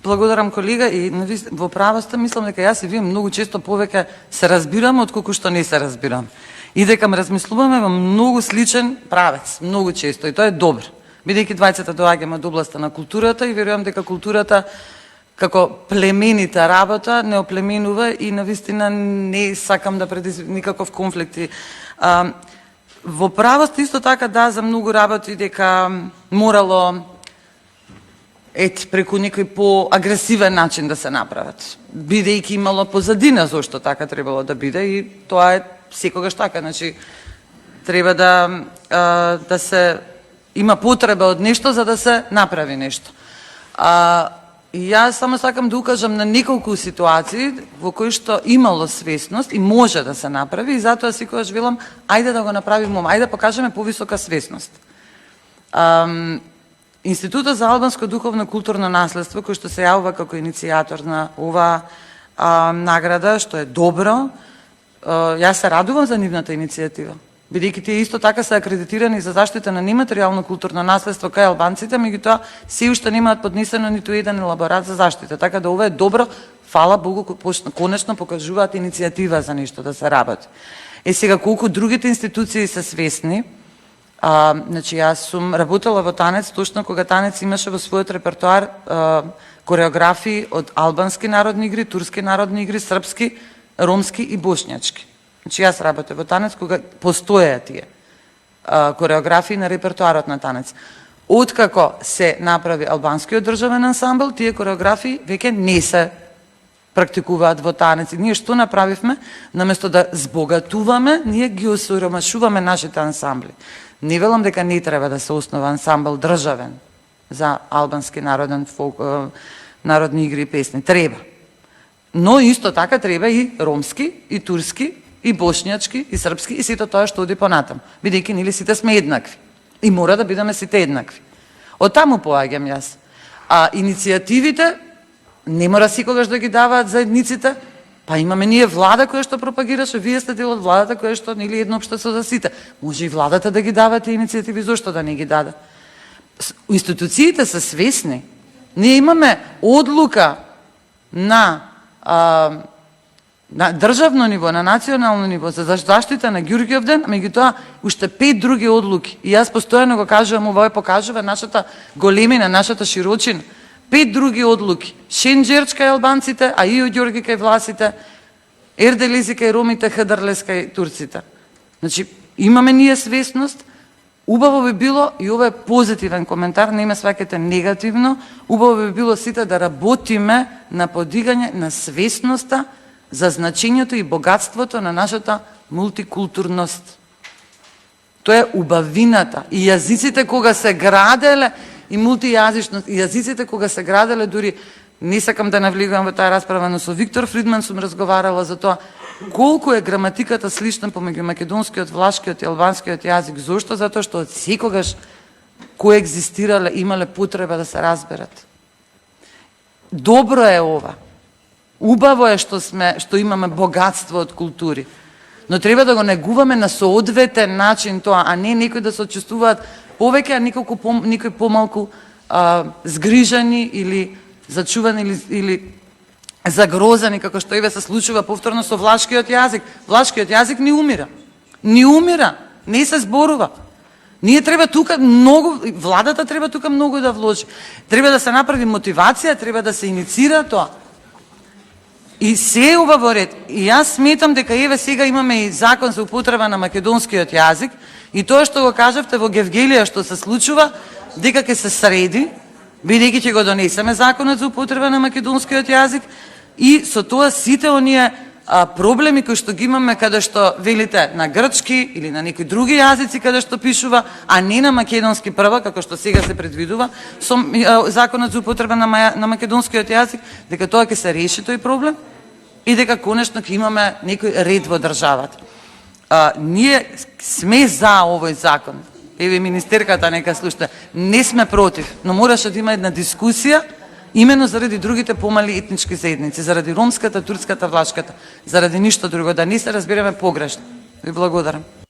Благодарам, колега, и во правоста мислам дека јас и вие многу често повеќе се разбираме отколку што не се разбираме. И дека ме размислуваме во многу сличен правец, многу често, и тоа е добро. Бидејќи двајцата доаѓаме од областа на културата и верувам дека културата како племенита работа не оплеменува и навистина не сакам да предизвикам никаков конфликт. Во правост исто така да, за многу работи дека морало преку некој по-агресивен начин да се направат. Бидејќи имало позадина зошто така требало да биде и тоа е секогаш така. Значи, треба да се има потреба од нешто за да се направи нешто. Јас само сакам да укажам на неколку ситуации во кои што имало свесност и може да се направи и затоа секогаш велам ајде да го направиме, ајде да покажеме повисока свесност. Институтот за албанско духовно културно наследство, кој што се јавува како иницијатор на ова награда, што е добро, јас се радувам за нивната иницијатива. Бидејќи тие исто така се акредитирани за заштита на нематеријално културно наследство кај албанците, меѓутоа се уште немаат поднесено ниту еден елаборат за заштита. Така да ова е добро, фала Богу, конечно покажуваат иницијатива за нешто да се работи. Сега колку другите институции се свесни, значи јас сум работела во Танец точно кога Танец имаше во својот репертоар кореографии од албански народни игри, турски народни игри, српски, ромски и бошњачки. Значи јас работев во Танец кога постоеа тие кореографии на репертоарот на Танец. Откако се направи албанскиот државен ансамбл, тие кореографии веќе не се практикуваат во Танец. И ние што направивме? Наместо да збогатуваме, ние ги осиромашуваме нашите ансамбли. Не велам дека не треба да се основа ансамбл државен за албански народни игри и песни. Треба. Но исто така треба и ромски, и турски, и бошњачки, и српски, и сето тоа што оди понатам. Бидејќи нели сите сме еднакви. И мора да бидеме сите еднакви. Од таму поаѓам јас. Иницијативите не мора секогаш да ги даваат заедниците. Па имаме ние влада која што пропагираше, вие сте дел од владата која што нели едно општество за сите. Може и владата да ги дава тие иницијативи, зошто да не ги даде? Институциите се свесни. Ние имаме одлука на државно ниво, на национално ниво за заштита на Ѓурѓевден, меѓутоа уште 5 други одлуки. И јас постојано го кажувам, ова покажува нашата големина, нашата широчина. 5 други одлуки. Шенџерч кај албанците, а Ио Ѓорги кај власите, Ерделизи кај ромите, Хедарлес кај турците. Значи, имаме ние свесност. Убаво би било, и ова е позитивен коментар, не ме сваќате негативно, убаво би било сите да работиме на подигање на свесноста за значењето и богатството на нашата мултикултурност. Тоа е убавината. И јазиците кога се граделе, и мултијазичност, и јазиците кога се граделе, дури не сакам да навлегувам во таа расправа, но со Виктор Фридман сум разговарала за тоа колку е граматиката слична помеѓу македонскиот, влашкиот и албанскиот јазик. Зошто? Затоа што од секогаш коегзистирале, имале потреба да се разберат. Добро е ова. Убаво е што имаме богатство од култури. Но треба да го негуваме на соодветен начин тоа, а не некои да се очувствуваат повеќе, а некои помалку згрижани или зачувани или загрозани, како што еве се случува повторно со влашкиот јазик. Влашкиот јазик не умира. Не умира, не се зборува. Ние треба тука многу, владата треба тука многу да вложи. Треба да се направи мотивација, треба да се иницира тоа. И се ова во ред. И јас сметам дека еве сега имаме и закон за употреба на македонскиот јазик и тоа што го кажавте во Гевгелија што се случува, дека ќе се среди, бидејќи ќе го донесеме законот за употреба на македонскиот јазик и со тоа сите оние проблеми кои што ги имаме каде што велите на грчки или на некои други јазици каде што пишува, а не на македонски прва, како што сега се предвидува со законот за употреба на македонскиот јазик, дека тоа ќе се реши тој проблем и дека конечно ќе имаме некој ред во државата. Ние сме за овој закон. Еве министерката нека слуша. Не сме против, но мораше да има една дискусија именно заради другите помали етнички заедници, заради ромската, турската, влашката, заради ништо друго, да не се разбереме погрешно. Ви благодарам.